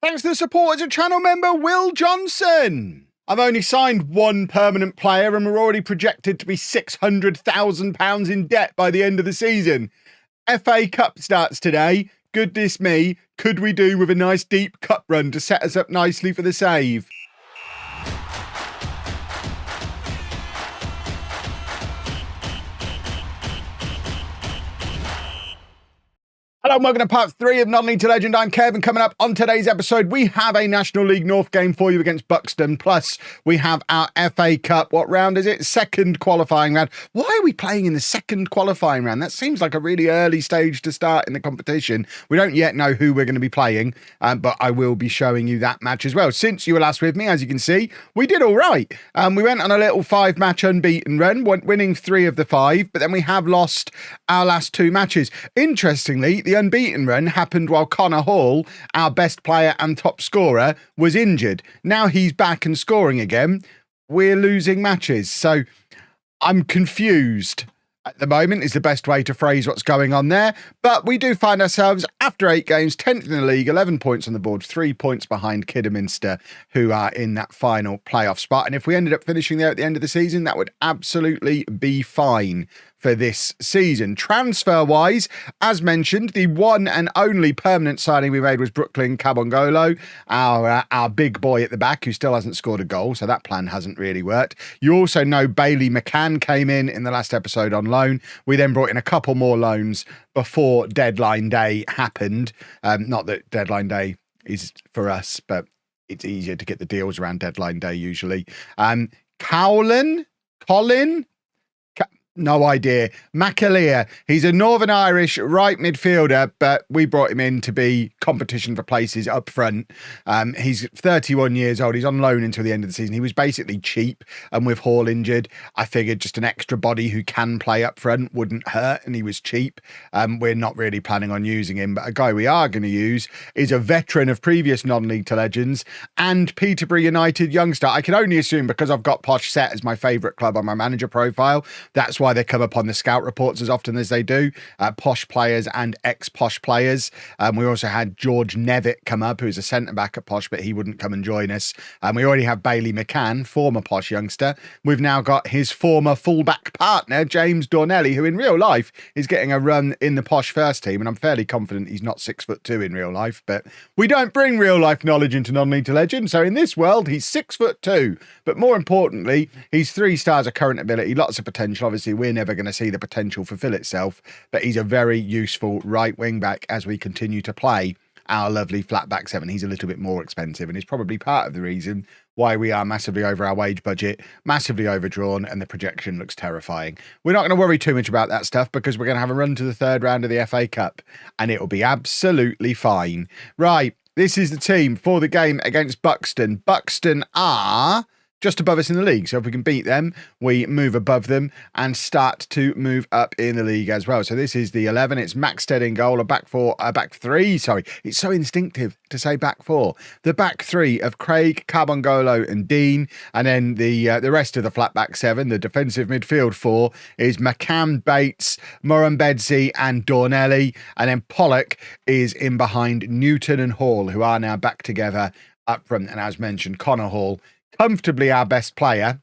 Thanks to the support as a channel member, Will Johnson. I've only signed one permanent player and we're already projected to be £600,000 in debt by the end of the season. FA Cup starts today. Goodness me, could we do with a nice deep cup run to set us up nicely for the save? Hello and welcome to part 3 of Not to Legend. I'm Kev, and coming up on today's episode, we have a National League North game for you against Buxton. Plus, we have our FA Cup. What round is it? Second qualifying round. Why are we playing in the second qualifying round? That seems like a really early stage to start in the competition. We don't yet know who we're going to be playing, but I will be showing you that match as well. Since you were last with me, as you can see, we did all right. We went on a little 5-match unbeaten run, winning 3 of the 5, but then we have lost our last 2 matches. Interestingly, the unbeaten run happened while Connor Hall, our best player and top scorer, was injured. Now he's back and scoring again. We're losing matches. So I'm confused at the moment is the best way to phrase what's going on there. But we do find ourselves, after 8 games, 10th in the league, 11 points on the board, 3 points behind Kidderminster, who are in that final playoff spot. And if we ended up finishing there at the end of the season, that would absolutely be fine for this season. Transfer-wise, as mentioned, the one and only permanent signing we made was Brooklyn Kabongolo, our big boy at the back, who still hasn't scored a goal, so that plan hasn't really worked. You also know Bailey McCann came in the last episode on loan. We then brought in a couple more loans before deadline day happened. Not that deadline day is for us, but it's easier to get the deals around deadline day usually. Colin? No idea. McAleer, he's a Northern Irish right midfielder, but we brought him in to be competition for places up front. He's 31 years old. He's on loan until the end of the season. He was basically cheap, and with Hall injured, I figured just an extra body who can play up front wouldn't hurt, and he was cheap. We're not really planning on using him, but a guy we are going to use is a veteran of previous non-league to legends and Peterborough United youngster. I can only assume, because I've got Posh set as my favourite club on my manager profile, that's why they come up on the scout reports as often as they do. Posh players and ex-Posh players. We also had George Nevitt come up, who's a centre-back at Posh, but he wouldn't come and join us. We already have Bailey McCann, former Posh youngster. We've now got his former fullback partner, James Dornelli, who in real life is getting a run in the Posh first team, and I'm fairly confident he's not 6'2" in real life, but we don't bring real life knowledge into Non-League to Legend, so in this world, he's 6'2", but more importantly, he's 3 stars of current ability, lots of potential. Obviously, we're never going to see the potential fulfill itself, but he's a very useful right wing back as we continue to play our lovely flat back 7. He's a little bit more expensive and is probably part of the reason why we are massively over our wage budget, massively overdrawn, and the projection looks terrifying. We're not going to worry too much about that stuff because we're going to have a run to the 3rd round of the FA Cup and it'll be absolutely fine. Right, this is the team for the game against Buxton. Buxton are just above us in the league, so if we can beat them, we move above them and start to move up in the league as well. So this is the 11. It's Maxted in goal, a back 3. Sorry, it's so instinctive to say back 4. The back 3 of Craig, Kabongolo, and Dean, and then the rest of the flat back 7. The defensive midfield 4 is McCann, Bates, Murrumbedzi, and Dornelli, and then Pollock is in behind Newton and Hall, who are now back together up front. And as mentioned, Connor Hall, comfortably our best player,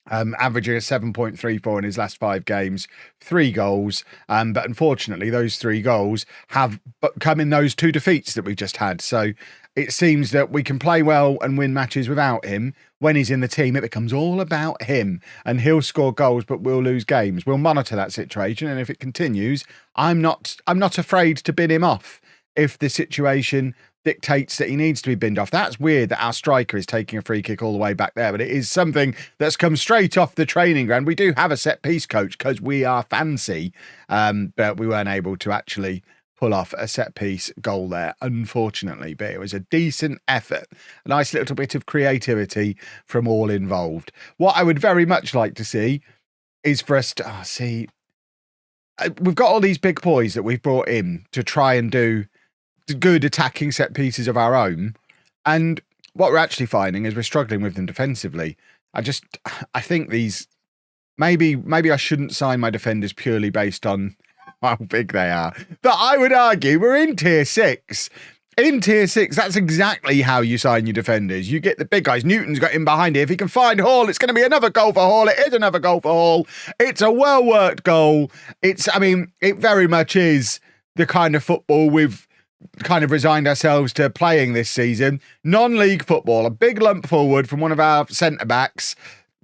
averaging a 7.34 in his last 5 games, 3 goals. But unfortunately, those 3 goals have come in those 2 defeats that we've just had. So it seems that we can play well and win matches without him. When he's in the team, it becomes all about him and he'll score goals, but we'll lose games. We'll monitor that situation. And if it continues, I'm not afraid to bin him off if the situation dictates that he needs to be binned off. That's weird that our striker is taking a free kick all the way back there, but it is something that's come straight off the training ground. We do have a set piece coach because we are fancy, but we weren't able to actually pull off a set piece goal there, unfortunately, but it was a decent effort, a nice little bit of creativity from all involved. What I would very much like to see is for us to see, we've got all these big boys that we've brought in to try and do good attacking set pieces of our own, and what we're actually finding is we're struggling with them defensively. I think these maybe I shouldn't sign my defenders purely based on how big they are, but I would argue we're in tier 6 In tier 6, that's exactly how you sign your defenders. You get the big guys. Newton's got in behind it. If he can find Hall, it's going to be another goal for Hall. It is another goal for Hall. It's a well-worked goal. It very much is the kind of football we've kind of resigned ourselves to playing this season. Non-league football, a big lump forward from one of our centre-backs.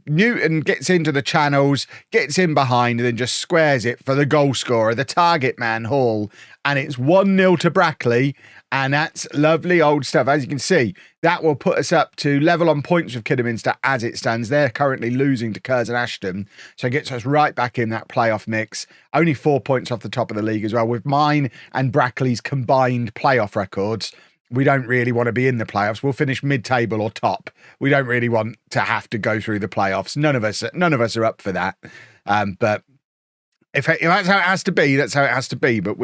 Newton gets into the channels, gets in behind, and then just squares it for the goal scorer, the target man, Hall. And it's 1-0 to Brackley. And that's lovely old stuff. As you can see, that will put us up to level on points with Kidderminster as it stands. They're currently losing to Curzon Ashton. So it gets us right back in that playoff mix. Only 4 points off the top of the league as well. With mine and Brackley's combined playoff records, we don't really want to be in the playoffs. We'll finish mid-table or top. We don't really want to have to go through the playoffs. None of us are up for that. But if that's how it has to be, that's how it has to be. But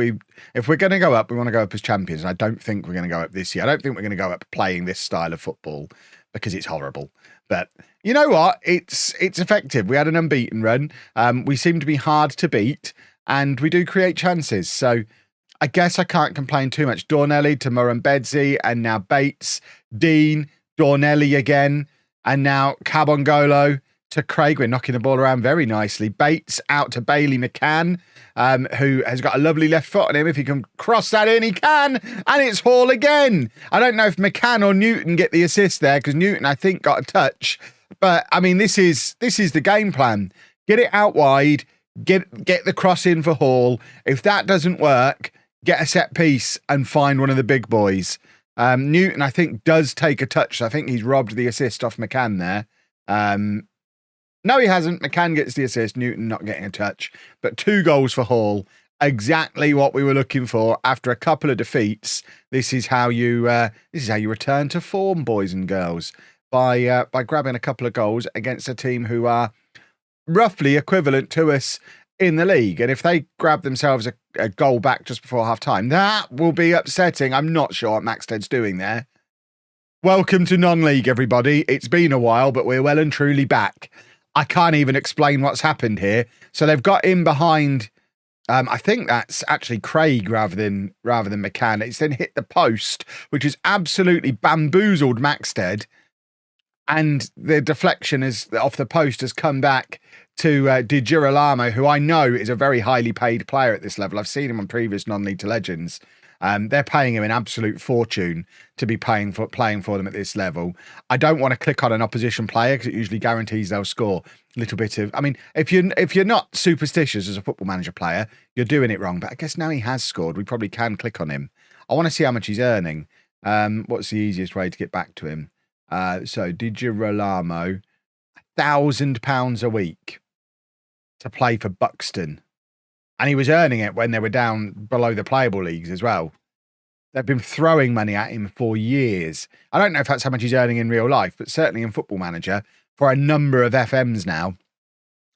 if we're going to go up, we want to go up as champions. And I don't think we're going to go up this year. I don't think we're going to go up playing this style of football because it's horrible. But you know what? It's effective. We had an unbeaten run. We seem to be hard to beat, and we do create chances. So I guess I can't complain too much. Dornelli to Murrumbedzi, and now Bates, Dean, Dornelli again, and now Cabongolo to Craig. We're knocking the ball around very nicely. Bates out to Bailey McCann, who has got a lovely left foot on him. If he can cross that in, he can. And it's Hall again. I don't know if McCann or Newton get the assist there, because Newton, I think, got a touch. But, I mean, this is the game plan. Get it out wide, get the cross in for Hall. If that doesn't work, get a set piece and find one of the big boys. Newton, I think, does take a touch. I think he's robbed the assist off McCann there. No, he hasn't. McCann gets the assist. Newton not getting a touch. But 2 goals for Hall. Exactly what we were looking for after a couple of defeats. This is how you return to form, boys and girls, by grabbing a couple of goals against a team who are roughly equivalent to us in the league. And if they grab themselves a goal back just before half time, that will be upsetting. I'm not sure what Maxted's doing there. Welcome to non-league, everybody. It's been a while, but we're well and truly back. I can't even explain what's happened here. So they've got in behind, I think that's actually Craig rather than McCann. It's then hit the post, which has absolutely bamboozled Maxted. And the deflection off the post has come back to Di Girolamo, who I know is a very highly paid player at this level. I've seen him on previous non-league to legends. They're paying him an absolute fortune to be playing for them at this level. I don't want to click on an opposition player because it usually guarantees they'll score a little bit of. I mean, if you're not superstitious as a Football Manager player, you're doing it wrong. But I guess now he has scored, we probably can click on him. I want to see how much he's earning. What's the easiest way to get back to him? So Di Girolamo, £1,000 a week to play for Buxton. And he was earning it when they were down below the playable leagues as well. They've been throwing money at him for years. I don't know if that's how much he's earning in real life, but certainly in Football Manager, for a number of FMs now,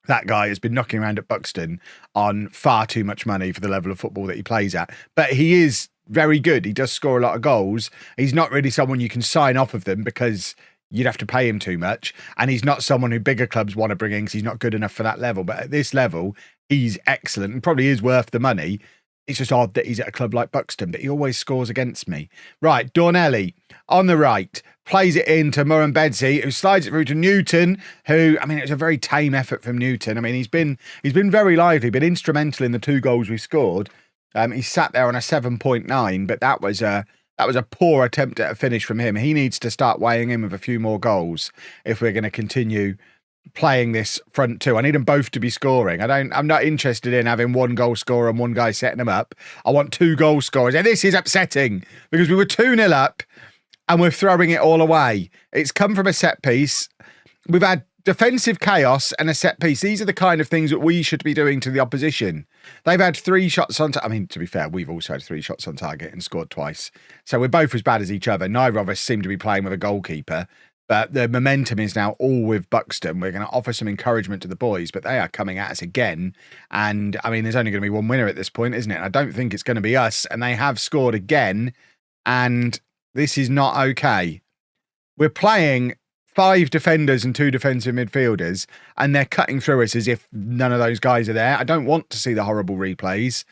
that guy has been knocking around at Buxton on far too much money for the level of football that he plays at. But he is very good. He does score a lot of goals. He's not really someone you can sign off of them because you'd have to pay him too much. And he's not someone who bigger clubs want to bring in because he's not good enough for that level. But at this level, he's excellent and probably is worth the money. It's just odd that he's at a club like Buxton, but he always scores against me. Right, Dornelli on the right, plays it into Murrumbedzi, who slides it through to Newton, who, I mean, it was a very tame effort from Newton. I mean, he's been very lively, been instrumental in the 2 goals we scored. He sat there on a 7.9, but that was a poor attempt at a finish from him. He needs to start weighing in with a few more goals if we're going to continue playing this front 2. I need them both to be scoring. I'm not interested in having 1 goal scorer and 1 guy setting them up. I want 2 goal scorers. And this is upsetting because we were 2-0 up and we're throwing it all away. It's come from a set piece. We've had defensive chaos and a set piece. These are the kind of things that we should be doing to the opposition. They've had 3 shots on target. I mean, to be fair, we've also had 3 shots on target and scored twice. So we're both as bad as each other. Neither of us seem to be playing with a goalkeeper. But the momentum is now all with Buxton. We're going to offer some encouragement to the boys, but they are coming at us again. And, I mean, there's only going to be one winner at this point, isn't it? I don't think it's going to be us. And they have scored again. And this is not okay. We're playing 5 defenders and 2 defensive midfielders, and they're cutting through us as if none of those guys are there. I don't want to see the horrible replays.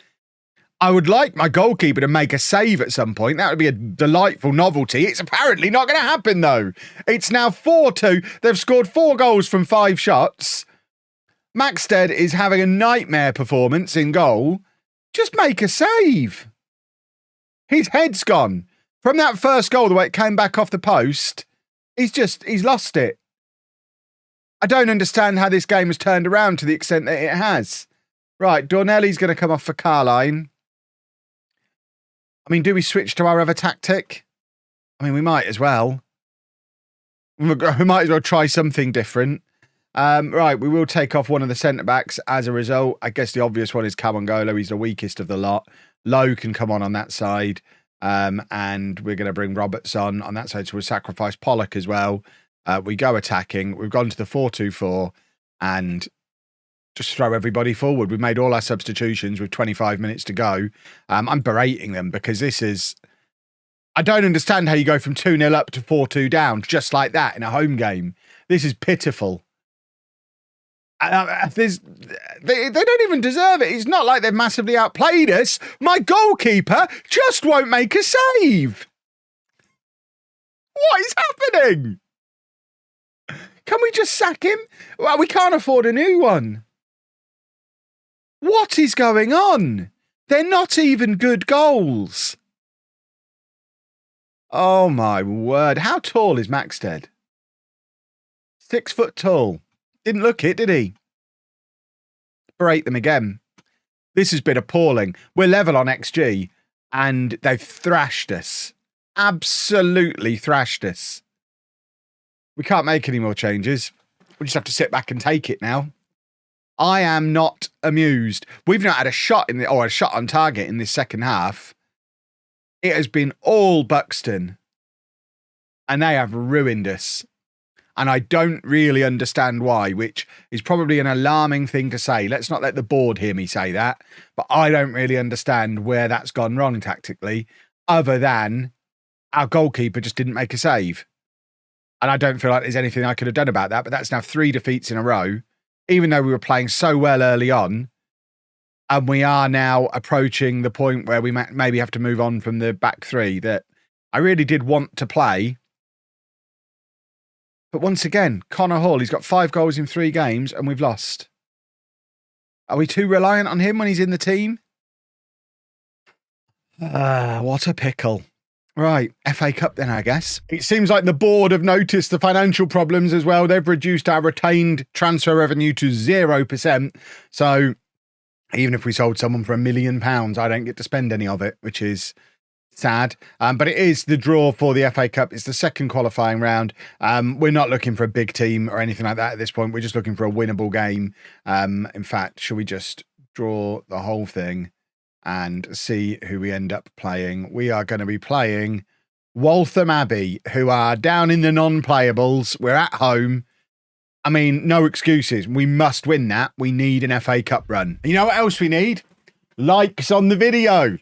I would like my goalkeeper to make a save at some point. That would be a delightful novelty. It's apparently not going to happen, though. It's now 4-2. They've scored 4 goals from 5 shots. Maxted is having a nightmare performance in goal. Just make a save. His head's gone. From that first goal, the way it came back off the post, he's lost it. I don't understand how this game has turned around to the extent that it has. Right, Dornelli's going to come off for Carline. I mean, do we switch to our other tactic? I mean, we might as well. We might as well try something different. Right, we will take off one of the centre-backs as a result. I guess the obvious one is Kabongolo. He's the weakest of the lot. Lowe can come on that side. And we're going to bring Roberts on that side. So we'll sacrifice Pollock as well. We go attacking. We've gone to the 4-2-4 and just throw everybody forward. We've made all our substitutions with 25 minutes to go. I'm berating them because this is... I don't understand how you go from 2-0 up to 4-2 down just like that in a home game. This is pitiful. They don't even deserve it. It's not like they've massively outplayed us. My goalkeeper just won't make a save. What is happening? Can we just sack him? Well, we can't afford a new one. What is going on? They're not even good goals. Oh my word. How tall is Maxted? 6 foot tall. Didn't look it, did he? Berate them again. This has been appalling. We're level on XG and they've thrashed us. Absolutely thrashed us. We can't make any more changes. We just have to sit back and take it now. I am not amused. We've not had a shot a shot on target in this second half. It has been all Buxton. And they have ruined us. And I don't really understand why, which is probably an alarming thing to say. Let's not let the board hear me say that. But I don't really understand where that's gone wrong tactically, other than our goalkeeper just didn't make a save. And I don't feel like there's anything I could have done about that. But that's now 3 defeats in a row, even though we were playing so well early on. And we are now approaching the point where we maybe have to move on from the back 3 that I really did want to play. But once again, Connor Hall, he's got 5 goals in 3 games and we've lost. Are we too reliant on him when he's in the team? What a pickle. Right, FA Cup then, I guess. It seems like the board have noticed the financial problems as well. They've reduced our retained transfer revenue to 0%. So even if we sold someone for £1 million, I don't get to spend any of it, which is sad. But it is the draw for the FA Cup. It's the second qualifying round. We're not looking for a big team or anything like that at this point. We're just looking for a winnable game. In fact, should we just draw the whole thing and see who we end up playing? We are going to be playing Waltham Abbey, who are down in the non-playables. We're at home. I mean, no excuses. We must win that. We need an FA Cup run. You know what else we need? Likes on the video.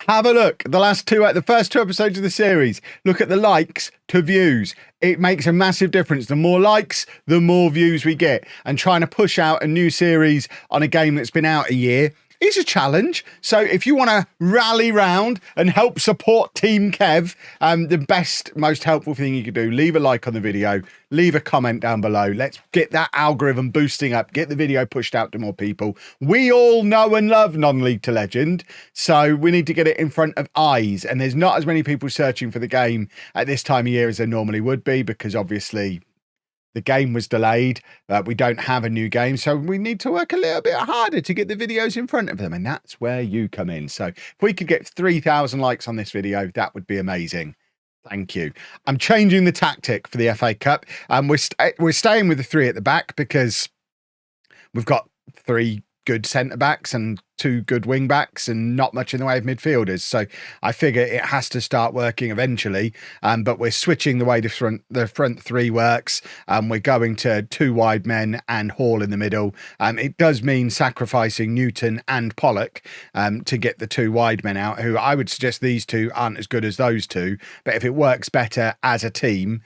Have a look. The first 2 episodes of the series. Look at the likes to views. It makes a massive difference. The more likes, the more views we get. And trying to push out a new series on a game that's been out a year is a challenge. So if you want to rally round and help support Team Kev, the best, most helpful thing you could do, leave a like on the video, leave a comment down below. Let's get that algorithm boosting up, get the video pushed out to more people. We all know and love Non-League to Legend, so we need to get it in front of eyes. And there's not as many people searching for the game at this time of year as there normally would be, because obviously the game was delayed. We don't have a new game, so we need to work a little bit harder to get the videos in front of them, and that's where you come in. So if we could get 3,000 likes on this video, that would be amazing. Thank you. I'm changing the tactic for the FA Cup. We're staying with the 3 at the back because we've got 3 good centre-backs and 2 good wing-backs and not much in the way of midfielders. So I figure it has to start working eventually. But we're switching the way the front 3 works. We're going to 2 wide men and Hall in the middle. It does mean sacrificing Newton and Pollock to get the 2 wide men out, who I would suggest these 2 aren't as good as those 2. But if it works better as a team,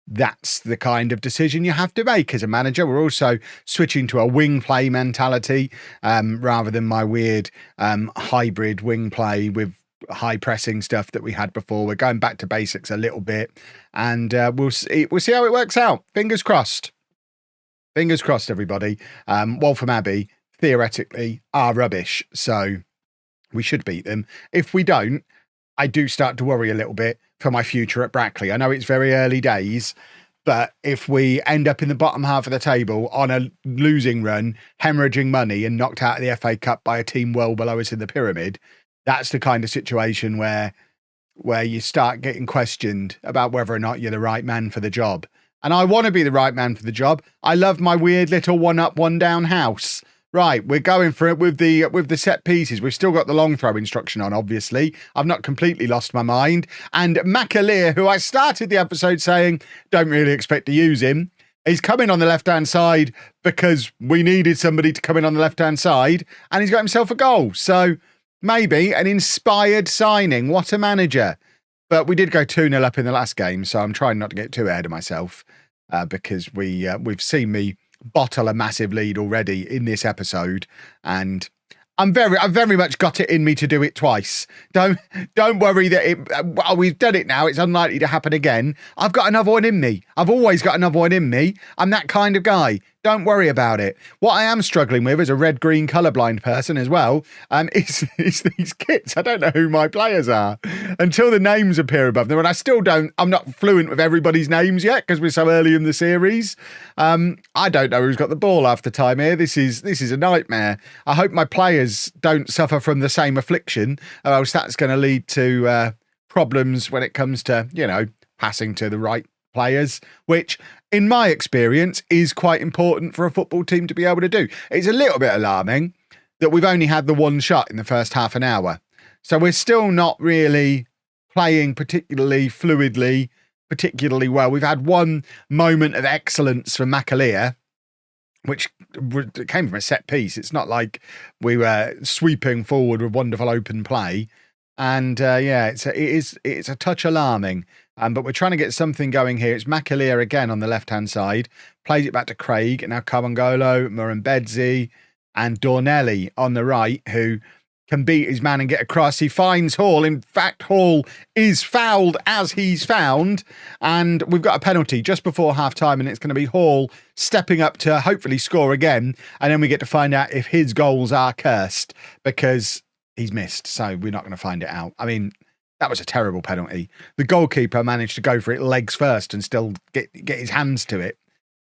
that's the kind of decision you have to make as a manager. We're also switching to a wing play mentality rather than my weird hybrid wing play with high pressing stuff that we had before. We're going back to basics a little bit, and we'll see how it works out. Fingers crossed. Fingers crossed, everybody. Waltham Abbey, theoretically, are rubbish, so we should beat them. If we don't, I do start to worry a little bit for my future at Brackley. I know it's very early days, but if we end up in the bottom half of the table on a losing run, hemorrhaging money and knocked out of the FA Cup by a team well below us in the pyramid, that's the kind of situation where you start getting questioned about whether or not you're the right man for the job. And I want to be the right man for the job. I love my weird little one up, one down house. Right, we're going for it with the set pieces. We've still got the long throw instruction on, obviously. I've not completely lost my mind. And McAleer, who I started the episode saying, don't really expect to use him, he's coming on the left-hand side because we needed somebody to come in on the left-hand side, and he's got himself a goal. So maybe an inspired signing. What a manager. But we did go 2-0 up in the last game, so I'm trying not to get too ahead of myself because we've seen me bottle a massive lead already in this episode, and I've very much got it in me to do it twice. Don't worry that we've done it now. It's unlikely to happen again. I've got another one in me. I've always got another one in me. I'm that kind of guy. Don't worry about it. What I am struggling with as a red-green colourblind person as well is these kits. I don't know who my players are until the names appear above them. And I'm not fluent with everybody's names yet because we're so early in the series. I don't know who's got the ball half the time here. This is a nightmare. I hope my players don't suffer from the same affliction, or else that's going to lead to problems when it comes to, passing to the right players, which in my experience is quite important for a football team to be able to do. It's a little bit alarming that we've only had the one shot in the first half an hour. So we're still not really playing particularly fluidly, particularly well. We've had one moment of excellence from McAleer, which came from a set piece. It's not like we were sweeping forward with wonderful open play. And it's a touch alarming. But we're trying to get something going here. It's McAleer again on the left-hand side. Plays it back to Craig. And now Kabongolo, Murambedzi, and Dornelli on the right, who can beat his man and get across. He finds Hall. In fact, Hall is fouled as he's found. And we've got a penalty just before half-time, and it's going to be Hall stepping up to hopefully score again. And then we get to find out if his goals are cursed, because he's missed. So we're not going to find it out. I mean, that was a terrible penalty. The goalkeeper managed to go for it legs first and still get his hands to it.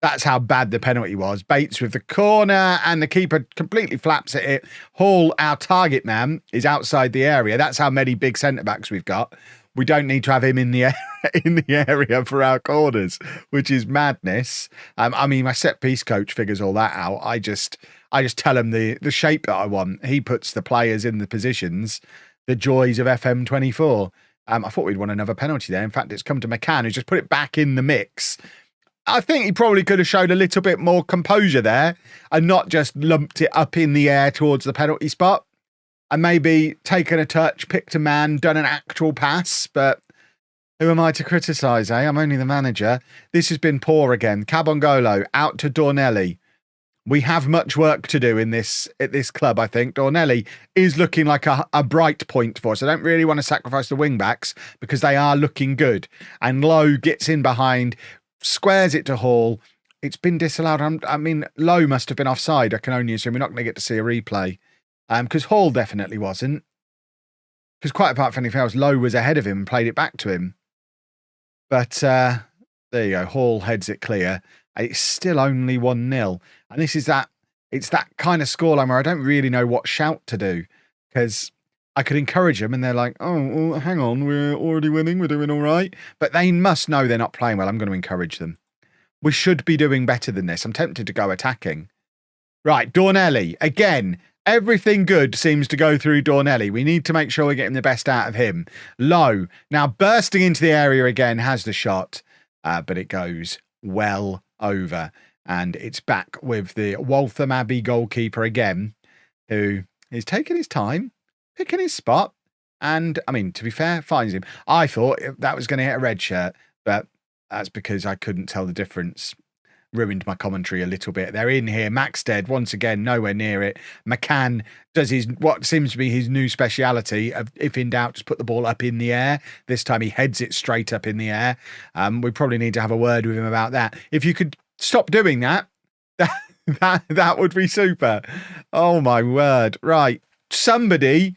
That's how bad the penalty was. Bates with the corner, and the keeper completely flaps at it. Hall, our target man, is outside the area. That's how many big centre-backs we've got. We don't need to have him in the area for our corners, which is madness. I mean, my set-piece coach figures all that out. I just tell him the shape that I want. He puts the players in the positions. The joys of FM24. I thought we'd won another penalty there. In fact, it's come to McCann, who's just put it back in the mix. I think he probably could have showed a little bit more composure there and not just lumped it up in the air towards the penalty spot and maybe taken a touch, picked a man, done an actual pass. But who am I to criticise, eh? I'm only the manager. This has been poor again. Kabongolo out to Dornelli. We have much work to do at this club, I think. Dornelli is looking like a bright point for us. I don't really want to sacrifice the wing-backs because they are looking good. And Lowe gets in behind, squares it to Hall. It's been disallowed. I mean, Lowe must have been offside, I can only assume. We're not going to get to see a replay. Because Hall definitely wasn't. Because quite apart from anything else, Lowe was ahead of him and played it back to him. But there you go. Hall heads it clear. It's still only 1-0. And it's that kind of scoreline where I don't really know what shout to do, because I could encourage them and they're like, oh, well, hang on, we're already winning, we're doing all right. But they must know they're not playing well. I'm going to encourage them. We should be doing better than this. I'm tempted to go attacking. Right, Dornelli. Again, everything good seems to go through Dornelli. We need to make sure we're getting the best out of him. Lowe, now bursting into the area again, has the shot, but it goes well over. And it's back with the Waltham Abbey goalkeeper again, who is taking his time, picking his spot. And, I mean, to be fair, finds him. I thought that was going to hit a red shirt, but That's because I couldn't tell the difference. Ruined my commentary a little bit. They're in here. Maxted, once again, nowhere near it. McCann does what seems to be his new speciality of, if in doubt, just put the ball up in the air. This time he heads it straight up in the air. We probably need to have a word with him about that. If you could stop doing that, that would be super. Oh, my word. Right. Somebody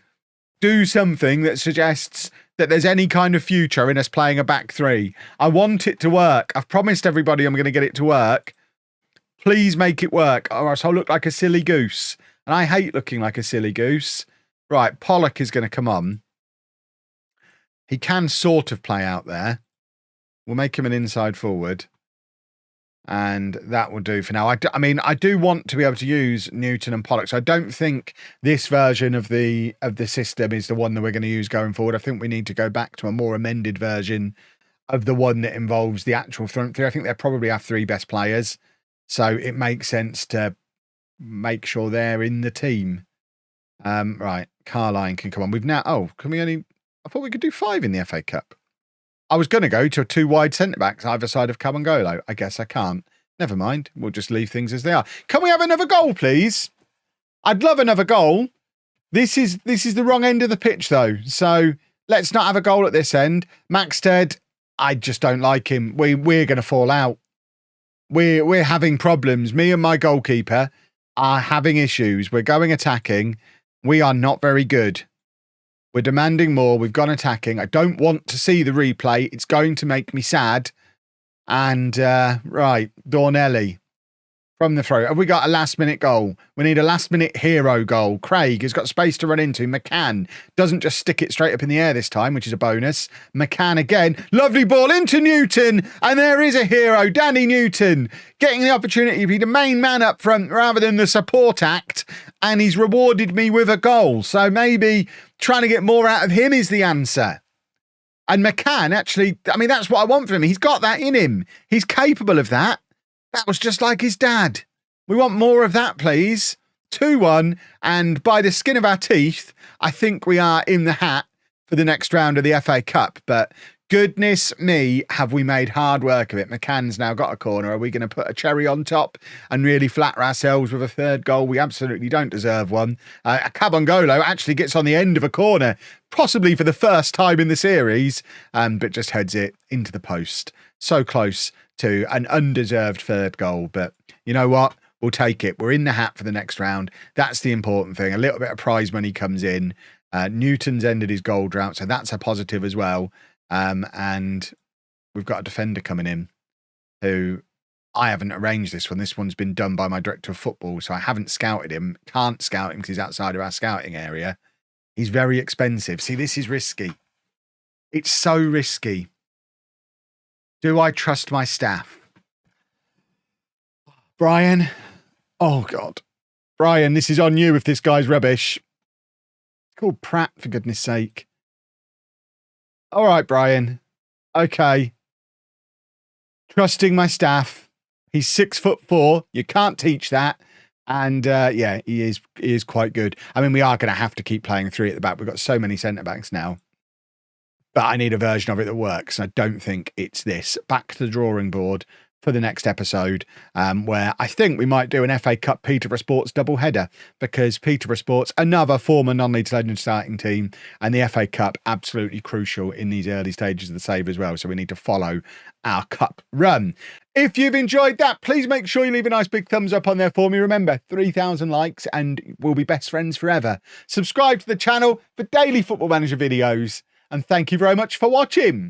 do something that suggests that there's any kind of future in us playing a back three. I want it to work. I've promised everybody I'm going to get it to work. Please make it work, or else I'll look like a silly goose. And I hate looking like a silly goose. Right, Pollock is going to come on. He can sort of play out there. We'll make him an inside forward. And that will do for now. I mean, I do want to be able to use Newton and Pollock. So I don't think this version of the system is the one that we're going to use going forward. I think we need to go back to a more amended version of the one that involves the actual front three. I think they probably have 3 best players. So it makes sense to make sure they're in the team. Right, Carline can come on. We've now... Oh, can we only... I thought we could do 5 in the FA Cup. I was going to go to 2 wide centre-backs either side of Cabangolo. I guess I can't. Never mind. We'll just leave things as they are. Can we have another goal, please? I'd love another goal. This is the wrong end of the pitch, though. So let's not have a goal at this end. Maxted, I just don't like him. We're going to fall out. We're having problems. Me and my goalkeeper are having issues. We're going attacking. We are not very good. We're demanding more. We've gone attacking. I don't want to see the replay. It's going to make me sad. And, right, Dornelli from the throw. Have we got a last-minute goal? We need a last-minute hero goal. Craig has got space to run into. McCann doesn't just stick it straight up in the air this time, which is a bonus. McCann again. Lovely ball into Newton. And there is a hero, Danny Newton, getting the opportunity to be the main man up front rather than the support act. And he's rewarded me with a goal. So maybe trying to get more out of him is the answer. And McCann, actually, I mean, that's what I want from him. He's got that in him. He's capable of that. That was just like his dad. We want more of that, please. 2-1. And by the skin of our teeth, I think we are in the hat for the next round of the FA Cup. But goodness me, have we made hard work of it. McCann's now got a corner. Are we going to put a cherry on top and really flatter ourselves with a 3rd goal? We absolutely don't deserve one. Cabangolo actually gets on the end of a corner, possibly for the first time in the series, but just heads it into the post. So close to an undeserved 3rd goal. But you know what? We'll take it. We're in the hat for the next round. That's the important thing. A little bit of prize money comes in. Newton's ended his goal drought, so that's a positive as well. And we've got a defender coming in who I haven't arranged this one. This one's been done by my director of football, so I haven't scouted him. Can't scout him because he's outside of our scouting area. He's very expensive. See, this is risky. It's so risky. Do I trust my staff? Brian? Oh, God. Brian, this is on you if this guy's rubbish. It's called Pratt, for goodness sake. All right, Brian. Okay. Trusting my staff. He's 6'4". You can't teach that. And yeah, he is quite good. I mean, we are going to have to keep playing 3 at the back. We've got so many centre-backs now. But I need a version of it that works. I don't think it's this. Back to the drawing board for the next episode, where I think we might do an FA Cup Peterborough Sports double-header, because Peterborough Sports, another former non-Leeds Legends starting team, and the FA Cup absolutely crucial in these early stages of the save as well. So we need to follow our cup run. If you've enjoyed that, please make sure you leave a nice big thumbs up on there for me. Remember, 3,000 likes and we'll be best friends forever. Subscribe to the channel for daily Football Manager videos, and thank you very much for watching.